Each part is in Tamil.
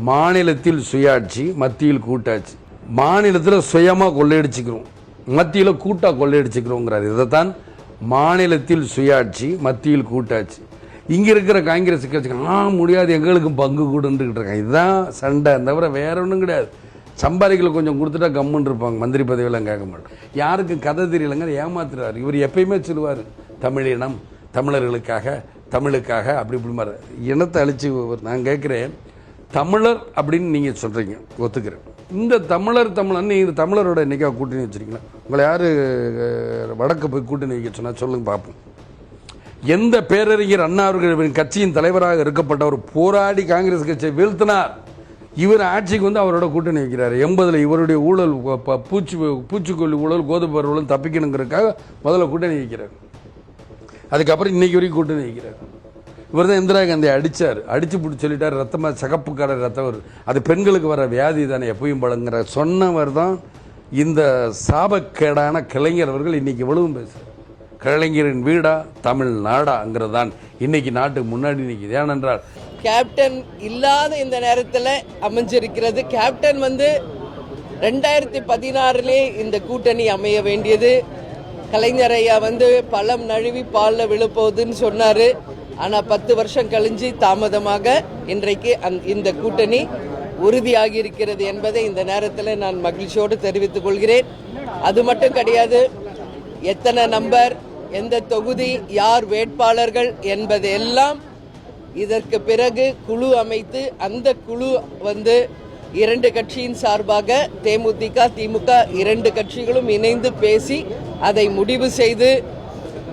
மாநிலத்தில் சுயாட்சி, மத்தியில் கூட்டாட்சி. மாநிலத்தில் சுயமாக கொள்ளையடிச்சுக்கிறோம், மத்தியில் கூட்டாக கொள்ளையடிச்சுக்கிறோங்கிறார். இதைத்தான் மாநிலத்தில் சுயாட்சி, மத்தியில் கூட்டாட்சி. இங்கே இருக்கிற காங்கிரஸ் கட்சி முடியாது, எங்களுக்கும் பங்கு கூடுன்றுக்கிட்டு இருக்காங்க. இதுதான் சண்டை, தவிர வேற ஒன்றும் கிடையாது. சம்பாதிகளை கொஞ்சம் கொடுத்துட்டா கம்முன்னு இருப்பாங்க, மந்திரி பதவியெல்லாம் கேட்க மாட்டோம். யாருக்கும் கதை தெரியலைங்க, ஏமாத்துறாரு. இவர் எப்பயுமே சொல்லுவார், தமிழினம், தமிழர்களுக்காக, தமிழுக்காக, அப்படி இப்படி மாதிரி இனத்தை அழிச்சு. நான் கேட்குறேன், தமிழர் அப்படின்னு நீங்கள் சொல்கிறீங்க, ஒத்துக்கிறேன். இந்த தமிழர் நீங்கள் தமிழரோட என்னைக்கா கூட்டணி வச்சுருக்கீங்களா? உங்களை யார் வடக்கு போய் கூட்டணி வைக்க சொன்னால் சொல்லுங்க பார்ப்போம். எந்த பேரறிஞர் அண்ணா அவர்கள் கட்சியின் தலைவராக இருக்கப்பட்டவர் போராடி காங்கிரஸ் கட்சியை வீழ்த்தினார். இவர் ஆட்சிக்கு வந்து அவரோட கூட்டணி வைக்கிறார். 80 இவருடைய ஊழல், பூச்சிக்கொல்லி ஊழல், கோதுமை ஊழல் தப்பிக்கணுங்கிறதுக்காக முதல்ல கூட்டணி வைக்கிறார். அதுக்கப்புறம் இன்னைக்கு வரைக்கும் கூட்டணி வைக்கிறார். இவர் தான் இந்திரா காந்தி அடிச்சு பிடிச்சி சொல்லிட்டார், ரத்தமாக சகப்பு கடை ரத்தம், அது பெண்களுக்கு வர வியாதி தானே எப்பயும் பழங்குற சொன்னவர் தான் இந்த சாபக்கேடான கலைஞர் அவர்கள். இன்னைக்கு எவ்வளவும் பேசுகிறார். கலைஞரின் வீடா தமிழ்நாடாங்கிறது தான் இன்னைக்கு நாட்டுக்கு முன்னாடி நிற்குது. ஏனென்றால் கேப்டன் இல்லாத இந்த நேரத்தில் அமைஞ்சிருக்கிறது. கேப்டன் வந்து 2016 இந்த கூட்டணி அமைய வேண்டியது. கலைஞர் ஐயா வந்து பழம் நழுவி பாலில் விழுப்போகுதுன்னு சொன்னார். ஆனால் 10 வருஷம் கழிஞ்சு தாமதமாக இன்றைக்கு இந்த கூட்டணி உறுதியாகி இருக்கிறது என்பதை இந்த நேரத்தில் நான் மகிழ்ச்சியோடு தெரிவித்துக் கொள்கிறேன். அது மட்டும் கிடையாது, எத்தனை நம்பர், எந்த தொகுதி, யார் வேட்பாளர்கள் என்பது எல்லாம் இதற்கு பிறகு குழு அமைத்து, அந்த குழு வந்து 2 கட்சியின் சார்பாக தேமுதிக, திமுக 2 கட்சிகளும் இணைந்து பேசி அதை முடிவு செய்து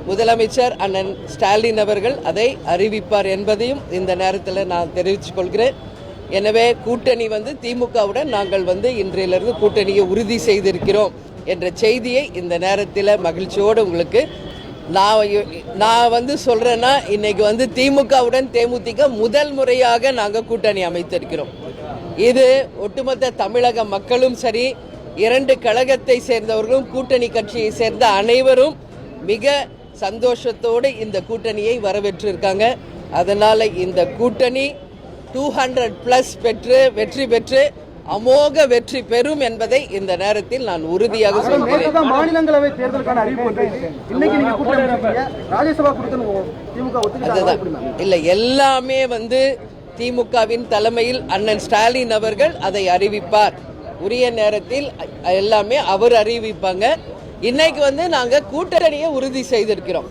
முதலமைச்சர் அண்ணன் ஸ்டாலின் அவர்கள் அதை அறிவிப்பார் என்பதையும் இந்த நேரத்தில் நான் தெரிவித்துக் கொள்கிறேன். எனவே கூட்டணி வந்து திமுகவுடன் நாங்கள் வந்து இன்றையிலிருந்து கூட்டணியை உறுதி செய்திருக்கிறோம் என்ற செய்தியை இந்த நேரத்தில் மகிழ்ச்சியோடு உங்களுக்கு நான் வந்து சொல்றேன்னா, இன்னைக்கு வந்து திமுகவுடன் தேமுதிக முதல் முறையாக நாங்கள் கூட்டணி அமைத்திருக்கிறோம். இது ஒட்டுமொத்த தமிழக மக்களும் சரி, 2 கழகத்தை சேர்ந்தவர்களும் கூட்டணி கட்சியை சேர்ந்த அனைவரும் மிக சந்தோஷத்தோடு இந்த கூட்டணியை வரவேற்றிருக்காங்க. அதனால இந்த கூட்டணி 200+ பெற்று வெற்றி பெற்று அமோக வெற்றி பெறும் என்பதை இந்த நேரத்தில் நான் உறுதியாக சொல்கிறேன். மாநிலங்களவை தேர்தலுக்கான அறிவிப்பு இல்ல, எல்லாமே வந்து திமுகவின் தலைமையில் அண்ணன் ஸ்டாலின் அவர்கள் அதை அறிவிப்பார். உரிய நேரத்தில் எல்லாமே அவர் அறிவிப்பாங்க. இன்னைக்கு வந்து நாங்க கூட்டணியை உறுதி செய்திருக்கிறோம்.